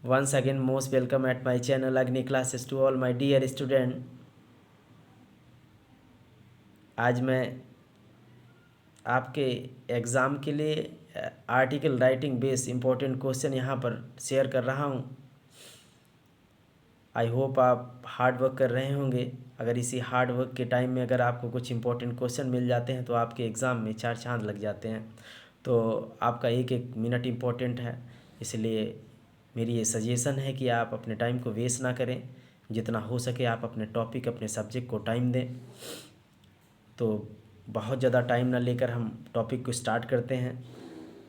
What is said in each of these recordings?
Once again, most welcome at my channel Agni Classes to all my dear student. आज मैं आपके exam के लिए article writing base important question यहाँ पर शेयर कर रहा हूँ। आई होप आप हार्ड वर्क कर रहे होंगे। अगर इसी हार्ड वर्क के टाइम में अगर आपको कुछ इम्पोर्टेंट क्वेश्चन मिल जाते हैं तो आपके एग्ज़ाम में चार चांद लग जाते हैं। तो आपका एक एक मिनट इम्पोर्टेंट है, इसलिए मेरी ये सजेशन है कि आप अपने टाइम को वेस्ट ना करें। जितना हो सके आप अपने टॉपिक, अपने सब्जेक्ट को टाइम दें। तो बहुत ज़्यादा टाइम ना लेकर हम टॉपिक को स्टार्ट करते हैं।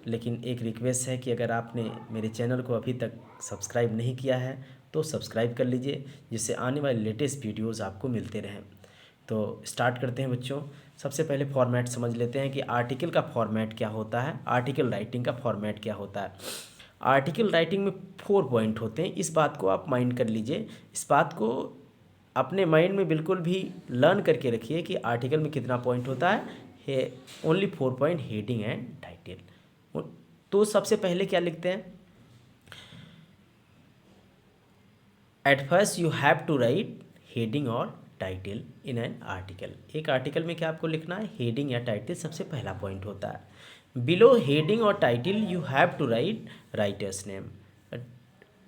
लेकिन एक रिक्वेस्ट है कि अगर आपने मेरे चैनल को अभी तक सब्सक्राइब नहीं किया है तो सब्सक्राइब कर लीजिए, जिससे आने वाले लेटेस्ट वीडियोज़ आपको मिलते रहें। तो स्टार्ट करते हैं बच्चों। सबसे पहले फॉर्मेट समझ लेते हैं कि आर्टिकल का फॉर्मेट क्या होता है, आर्टिकल राइटिंग का फॉर्मेट क्या होता है। आर्टिकल राइटिंग में 4 पॉइंट होते हैं, इस बात को आप माइंड कर लीजिए। इस बात को अपने माइंड में बिल्कुल भी लर्न करके रखिए कि आर्टिकल में कितना पॉइंट होता है। Only 4 point, heading and title. तो सबसे पहले क्या लिखते हैं, at first you have to write heading और टाइटल इन एन आर्टिकल। एक आर्टिकल में क्या आपको लिखना है, हेडिंग या टाइटल सबसे पहला पॉइंट होता है। बिलो हेडिंग और title you have to write writer's name.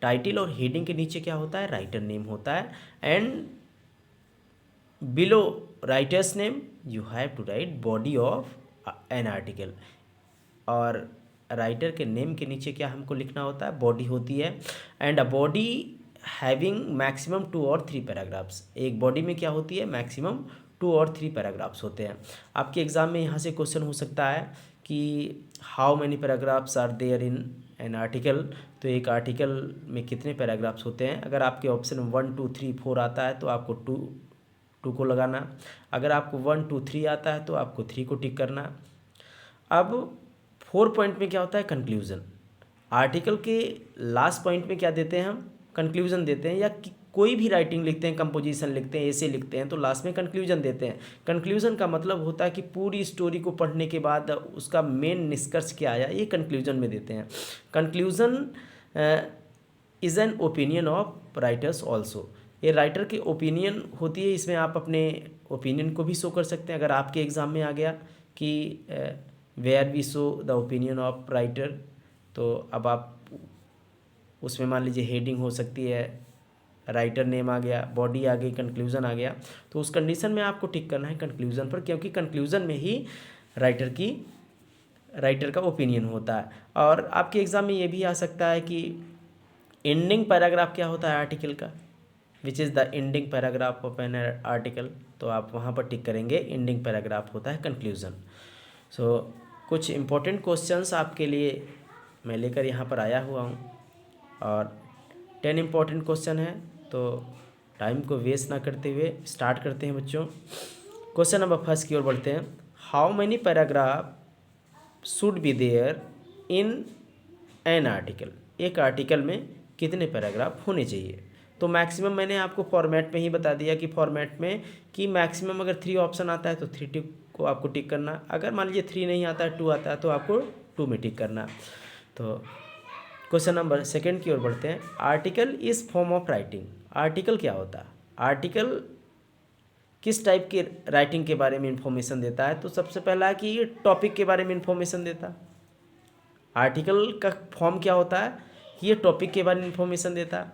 Title और हेडिंग के नीचे क्या होता है, राइटर नेम होता है। And below writer's name you have to write body of an article. और राइटर के नेम के नीचे क्या हमको लिखना होता है, बॉडी होती है। And a body having maximum 2 और 3 पैराग्राफ्स। एक बॉडी में क्या होती है, मैक्सिमम 2 और 3 पैराग्राफ्स होते हैं। आपके एग्ज़ाम में यहाँ से क्वेश्चन हो सकता है कि how many paragraphs are there in an article. तो एक आर्टिकल में कितने पैराग्राफ्स होते हैं। अगर आपके ऑप्शन 1 2 3 4 आता है तो आपको 2 को लगाना। अगर आपको 1 2 3 आता है तो आपको 3 को टिक करना। अब 4 पॉइंट में क्या होता है, कंक्लूज़न। आर्टिकल के लास्ट पॉइंट में क्या देते हैं हम, कंक्लूज़न देते हैं। या कोई भी राइटिंग लिखते हैं, कंपोजिशन लिखते हैं, ऐसे लिखते हैं, तो लास्ट में कंक्लूज़न देते हैं। कंक्लूज़न का मतलब होता है कि पूरी स्टोरी को पढ़ने के बाद उसका मेन निष्कर्ष क्या आया, ये कंक्लूज़न में देते हैं। Conclusion is an opinion of writers also. ये राइटर की ओपिनियन होती है, इसमें आप अपने ओपिनियन को भी शो कर सकते हैं। अगर आपके एग्ज़ाम में आ गया कि where we show the opinion of writer, तो अब आप उसमें मान लीजिए हेडिंग हो सकती है, राइटर नेम आ गया, बॉडी आ गई, कंक्लूज़न आ गया। तो उस कंडीशन में आपको टिक करना है कंक्लूज़न पर, क्योंकि कंक्लूज़न में ही राइटर का ओपिनियन होता है। और आपके एग्ज़ाम में ये भी आ सकता है कि एंडिंग पैराग्राफ क्या होता है आर्टिकल का, which is the ending paragraph of an article. तो आप वहाँ पर टिक करेंगे, एंडिंग पैराग्राफ होता है कंक्लूज़न। सो कुछ इम्पोर्टेंट क्वेश्चंस आपके लिए मैं लेकर यहाँ पर आया हुआ हूँ, और 10 इम्पोर्टेंट क्वेश्चन है। तो टाइम को वेस्ट ना करते हुए स्टार्ट करते हैं बच्चों। क्वेश्चन नंबर फर्स्ट की ओर बढ़ते हैं। How many paragraph should be there in an article. एक आर्टिकल में कितने पैराग्राफ होने चाहिए। तो मैक्सिमम मैंने आपको फॉर्मेट में ही बता दिया कि फॉर्मेट में कि मैक्सिमम अगर 3 ऑप्शन आता है तो 3 टिक को आपको टिक करना। अगर मान लीजिए 3 नहीं आता है, 2 आता है, तो आपको 2 में टिक करना। तो क्वेश्चन नंबर सेकंड की ओर बढ़ते हैं। Article is form of writing. Article क्या होता है, आर्टिकल किस टाइप के राइटिंग के बारे में इंफॉर्मेशन देता है। तो सबसे पहला है कि ये टॉपिक के बारे में इंफॉर्मेशन देता है। आर्टिकल का फॉर्म क्या होता है, ये टॉपिक के बारे में इंफॉर्मेशन देता है,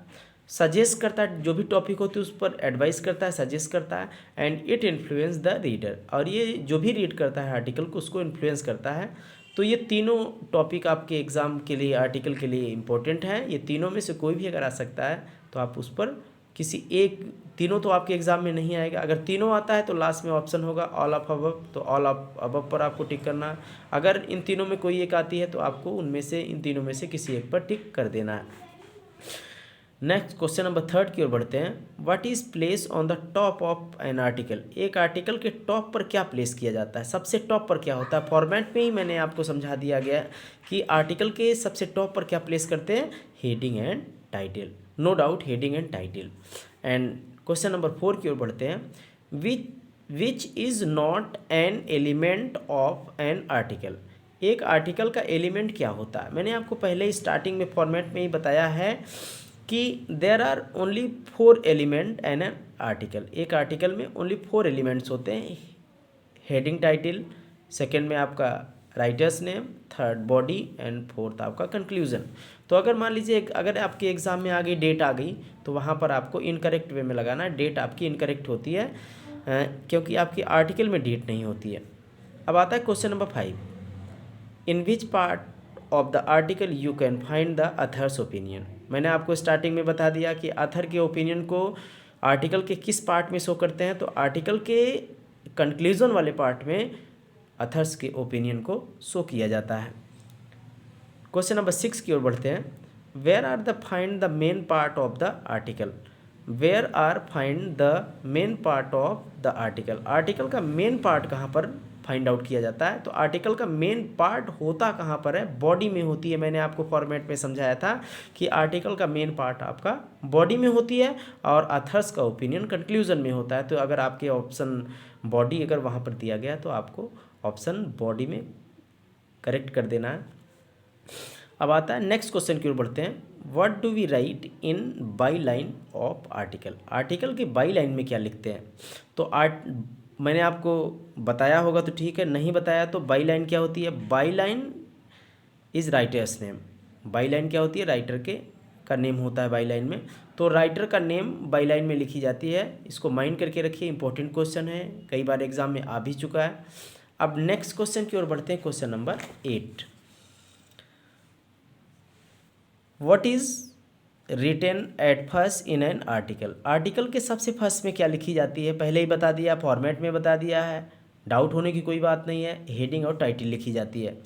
सजेस्ट करता है, जो भी टॉपिक होती है उस पर एडवाइस करता है, सजेस्ट करता है। And it influence the reader. और ये जो भी रीड करता है आर्टिकल को, उसको इन्फ्लुएंस करता है। तो ये तीनों टॉपिक आपके एग्ज़ाम के लिए, आर्टिकल के लिए इम्पोर्टेंट हैं। ये तीनों में से कोई भी अगर आ सकता है तो आप उस पर किसी एक, तीनों तो आपके एग्ज़ाम में नहीं आएगा। अगर तीनों आता है तो लास्ट में ऑप्शन होगा ऑल ऑफ अबव, तो ऑल ऑफ अबव पर आपको टिक करना है। अगर इन तीनों में कोई एक आती है तो आपको उनमें से, इन तीनों में से किसी एक पर टिक कर देना है। नेक्स्ट क्वेश्चन नंबर थर्ड की ओर बढ़ते हैं। What is place on the top of an article. एक आर्टिकल के टॉप पर क्या प्लेस किया जाता है, सबसे टॉप पर क्या होता है। फॉर्मेट में ही मैंने आपको समझा दिया गया कि आर्टिकल के सबसे टॉप पर क्या प्लेस करते हैं, heading and title. No doubt, heading and title. And question number 4 की ओर बढ़ते हैं। Which is not an element of an article. एक आर्टिकल का एलिमेंट क्या होता है, मैंने आपको पहले ही स्टार्टिंग में फॉर्मेट में ही बताया है कि there are only 4 element an an article. एक आर्टिकल में ओनली 4 एलिमेंट्स होते हैं। हेडिंग टाइटल, सेकंड में आपका writer's name, third body and fourth आपका कंक्लूजन। तो अगर मान लीजिए अगर आपके एग्जाम में आ गई डेट आ गई तो वहाँ पर आपको इनकरेक्ट वे में लगाना है। डेट आपकी इनकरेक्ट होती है क्योंकि आपकी आर्टिकल में डेट नहीं होती है। अब आता है question number 5, in which part of the article you can find the others opinion. मैंने आपको स्टार्टिंग में बता दिया कि अथर के ओपिनियन को आर्टिकल के किस पार्ट में शो करते हैं, तो आर्टिकल के कंक्लूजन वाले पार्ट में अथर्स के ओपिनियन को शो किया जाता है। क्वेश्चन नंबर 6 की ओर बढ़ते हैं। Where are the find the main part of the article. Where are find the main part of the article. Article का मेन पार्ट कहाँ पर फाइंड आउट किया जाता है, तो आर्टिकल का मेन पार्ट होता कहाँ पर है, बॉडी में होती है। मैंने आपको फॉर्मेट में समझाया था कि आर्टिकल का मेन पार्ट आपका बॉडी में होती है और अथर्स का ओपिनियन कंक्लूजन में होता है। तो अगर आपके ऑप्शन बॉडी अगर वहाँ पर दिया गया तो आपको ऑप्शन बॉडी में करेक्ट कर देना है। अब आता है नेक्स्ट क्वेश्चन की ओर बढ़ते हैं। What do we write in byline of article. Article के बाई लाइन में क्या लिखते हैं, तो मैंने आपको बताया होगा तो ठीक है, नहीं बताया तो बाई लाइन क्या होती है। By line is writers name. By line क्या होती है, राइटर के का नेम होता है बाई लाइन में। तो राइटर का नेम बाई लाइन में लिखी जाती है। इसको माइंड करके रखिए, इंपॉर्टेंट क्वेश्चन है, कई बार एग्जाम में आ भी चुका है। अब नेक्स्ट क्वेश्चन की ओर बढ़ते हैं। Question number 8, what is written at first in an article. Article के सबसे फर्स्ट में क्या लिखी जाती है, पहले ही बता दिया, फॉर्मेट में बता दिया है, डाउट होने की कोई बात नहीं है। हेडिंग और टाइटल लिखी जाती है।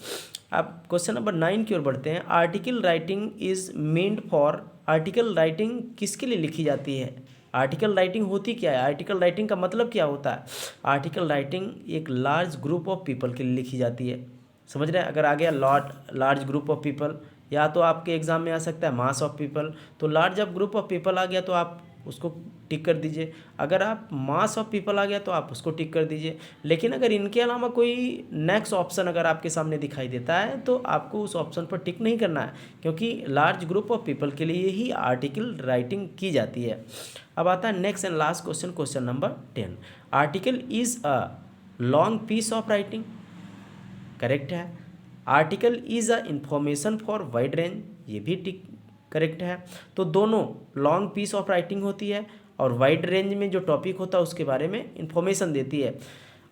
अब क्वेश्चन नंबर 9 की ओर बढ़ते हैं। Article writing is meant for. Article writing किसके लिए लिखी जाती है, आर्टिकल राइटिंग होती क्या है, आर्टिकल राइटिंग का मतलब क्या होता है। आर्टिकल राइटिंग एक लार्ज ग्रुप ऑफ पीपल के लिए लिखी जाती है। समझ रहे हैं, अगर आ गया लार्ज ग्रुप ऑफ पीपल, या तो आपके एग्जाम में आ सकता है मास ऑफ पीपल। तो लार्ज जब ग्रुप ऑफ पीपल आ गया तो आप उसको टिक कर दीजिए। अगर आप मास ऑफ पीपल आ गया तो आप उसको टिक कर दीजिए। लेकिन अगर इनके अलावा कोई नेक्स्ट ऑप्शन अगर आपके सामने दिखाई देता है तो आपको उस ऑप्शन पर टिक नहीं करना है, क्योंकि लार्ज ग्रुप ऑफ पीपल के लिए ही आर्टिकल राइटिंग की जाती है। अब आता है next and last question, question number 10। Article is a long piece of writing. Correct है। Article is a information for wide range, ये भी टिक करेक्ट है। तो दोनों लॉन्ग पीस ऑफ राइटिंग होती है और वाइड रेंज में जो टॉपिक होता है उसके बारे में इंफॉर्मेशन देती है।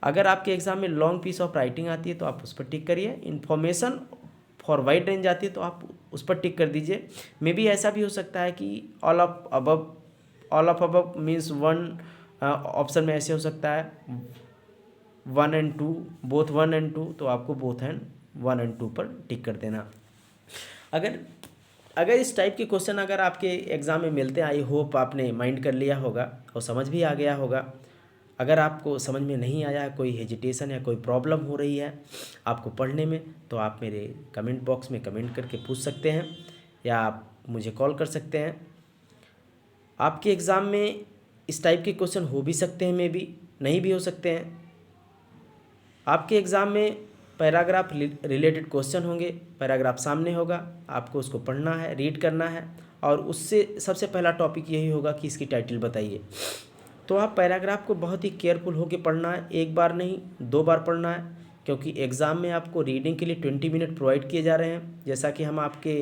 अगर आपके एग्जाम में लॉन्ग पीस ऑफ राइटिंग आती है तो आप उस पर टिक करिए, इन्फॉर्मेशन फॉर वाइड रेंज आती है तो आप उस पर टिक कर दीजिए। मे बी ऐसा भी हो सकता है कि all of above means one, option में ऐसे हो सकता है 1 and 2, बोथ 1 and 2, तो आपको बोथ एंड 1 and 2 पर टिक कर देना। अगर इस टाइप के क्वेश्चन अगर आपके एग्ज़ाम में मिलते हैं, आई होप आपने माइंड कर लिया होगा और समझ भी आ गया होगा। अगर आपको समझ में नहीं आया, कोई हेजिटेशन या कोई प्रॉब्लम हो रही है आपको पढ़ने में, तो आप मेरे कमेंट बॉक्स में कमेंट करके पूछ सकते हैं या आप मुझे कॉल कर सकते हैं। आपके एग्ज़ाम में इस टाइप के क्वेश्चन हो भी सकते हैं, मे बी नहीं भी हो सकते हैं। आपके एग्ज़ाम में पैराग्राफ रिलेटेड क्वेश्चन होंगे, पैराग्राफ सामने होगा, आपको उसको पढ़ना है, रीड करना है और उससे सबसे पहला टॉपिक यही होगा कि इसकी टाइटल बताइए। तो आप पैराग्राफ को बहुत ही केयरफुल होकर पढ़ना है, एक बार नहीं 2 बार पढ़ना है, क्योंकि एग्ज़ाम में आपको रीडिंग के लिए 20 मिनट प्रोवाइड किए जा रहे हैं, जैसा कि हम आपके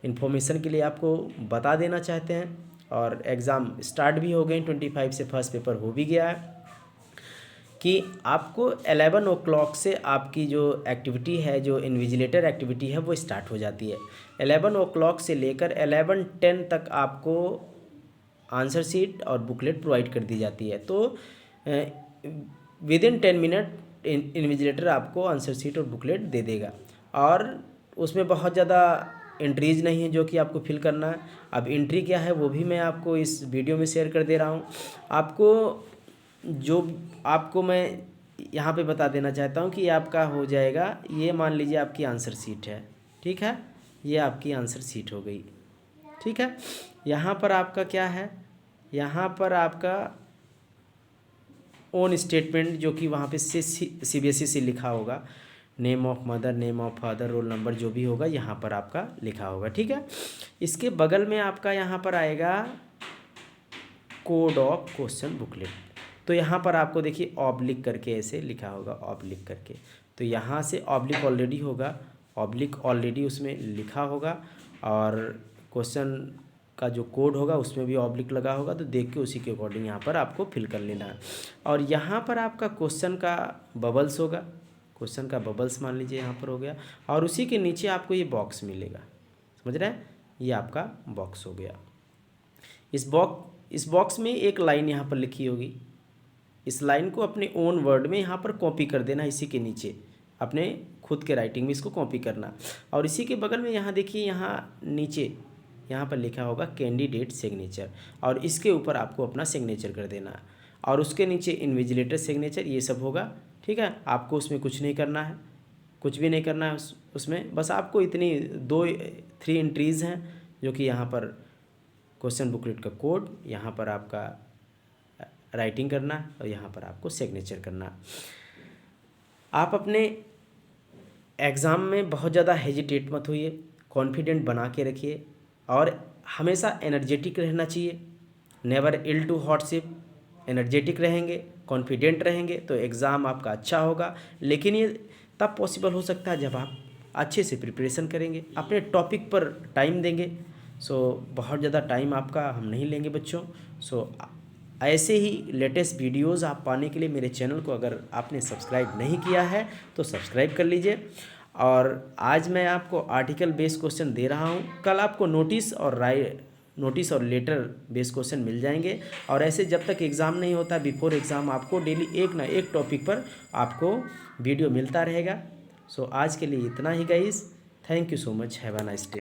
इन्फॉर्मेशन के लिए आपको बता देना चाहते हैं। और एग्ज़ाम स्टार्ट भी हो गए, 25 से फर्स्ट पेपर हो भी गया है कि आपको 11 o'clock से आपकी जो एक्टिविटी है, जो इन्विजिलेटर एक्टिविटी है, वो स्टार्ट हो जाती है। 11 o'clock से लेकर 11:10 तक आपको आंसर शीट और बुकलेट प्रोवाइड कर दी जाती है। तो विदिन 10 मिनट इन्विजिलेटर आपको आंसर शीट और बुकलेट दे देगा और उसमें बहुत ज़्यादा एंट्रीज नहीं है जो कि आपको फिल करना है। अब एंट्री क्या है वो भी मैं आपको इस वीडियो में शेयर कर दे रहा हूँ। आपको मैं यहाँ पे बता देना चाहता हूँ कि आपका हो जाएगा, ये मान लीजिए आपकी आंसर शीट है, ठीक है, ये आपकी आंसर शीट हो गई, ठीक है। यहाँ पर आपका क्या है, यहाँ पर आपका ओन स्टेटमेंट जो कि वहाँ पे CBSE से लिखा होगा, name of mother, name of father, roll number जो भी होगा यहाँ पर आपका लिखा होगा। ठीक है, इसके बगल में आपका यहाँ पर आएगा कोड ऑफ क्वेश्चन बुकलेट। तो यहाँ पर आपको देखिए ऑब्लिक करके ऐसे लिखा होगा, ऑब्लिक करके, तो यहाँ से ऑब्लिक ऑलरेडी होगा, ऑब्लिक ऑलरेडी उसमें लिखा होगा, और क्वेश्चन का जो कोड होगा उसमें भी ऑब्लिक लगा होगा, तो देख के उसी के अकॉर्डिंग यहाँ पर आपको फिल कर लेना है। और यहाँ पर आपका क्वेश्चन का बबल्स होगा, क्वेश्चन का बबल्स मान लीजिए यहाँ पर हो गया, और उसी के नीचे आपको ये बॉक्स मिलेगा, समझ रहे हैं, ये आपका बॉक्स हो गया। इस बॉक्स में एक लाइन यहाँ पर लिखी होगी, इस लाइन को अपने ओन वर्ड में यहाँ पर कॉपी कर देना, इसी के नीचे अपने खुद के राइटिंग में इसको कॉपी करना। और इसी के बगल में यहाँ देखिए, यहाँ नीचे यहाँ पर लिखा होगा कैंडिडेट सिग्नेचर, और इसके ऊपर आपको अपना सिग्नेचर कर देना है, और उसके नीचे इन्विजिलेटर सिग्नेचर, ये सब होगा। ठीक है, आपको उसमें कुछ नहीं करना है, कुछ भी नहीं करना है उसमें, बस आपको इतनी 3 एंट्रीज़ हैं, जो कि यहाँ पर क्वेश्चन बुकलेट का कोड, यहाँ पर आपका राइटिंग करना है, और यहाँ पर आपको सिग्नेचर करना है। आप अपने एग्ज़ाम में बहुत ज़्यादा हेजिटेट मत होइए, कॉन्फिडेंट बना के रखिए, और हमेशा एनर्जेटिक रहना चाहिए, नेवर इल टू हॉटशिप। एनर्जेटिक रहेंगे, कॉन्फिडेंट रहेंगे तो एग्ज़ाम आपका अच्छा होगा। लेकिन ये तब पॉसिबल हो सकता है जब आप अच्छे से प्रिपरेशन करेंगे, अपने टॉपिक पर टाइम देंगे। बहुत ज़्यादा टाइम आपका हम नहीं लेंगे बच्चों। ऐसे ही लेटेस्ट वीडियोज़ आप पाने के लिए मेरे चैनल को अगर आपने सब्सक्राइब नहीं किया है तो सब्सक्राइब कर लीजिए। और आज मैं आपको आर्टिकल बेस्ड क्वेश्चन दे रहा हूँ, कल आपको नोटिस और लेटर बेस्ड क्वेश्चन मिल जाएंगे। और ऐसे जब तक एग्ज़ाम नहीं होता, बिफोर एग्ज़ाम आपको डेली एक ना एक टॉपिक पर आपको वीडियो मिलता रहेगा। आज के लिए इतना ही guys, thank you so much, have a nice day.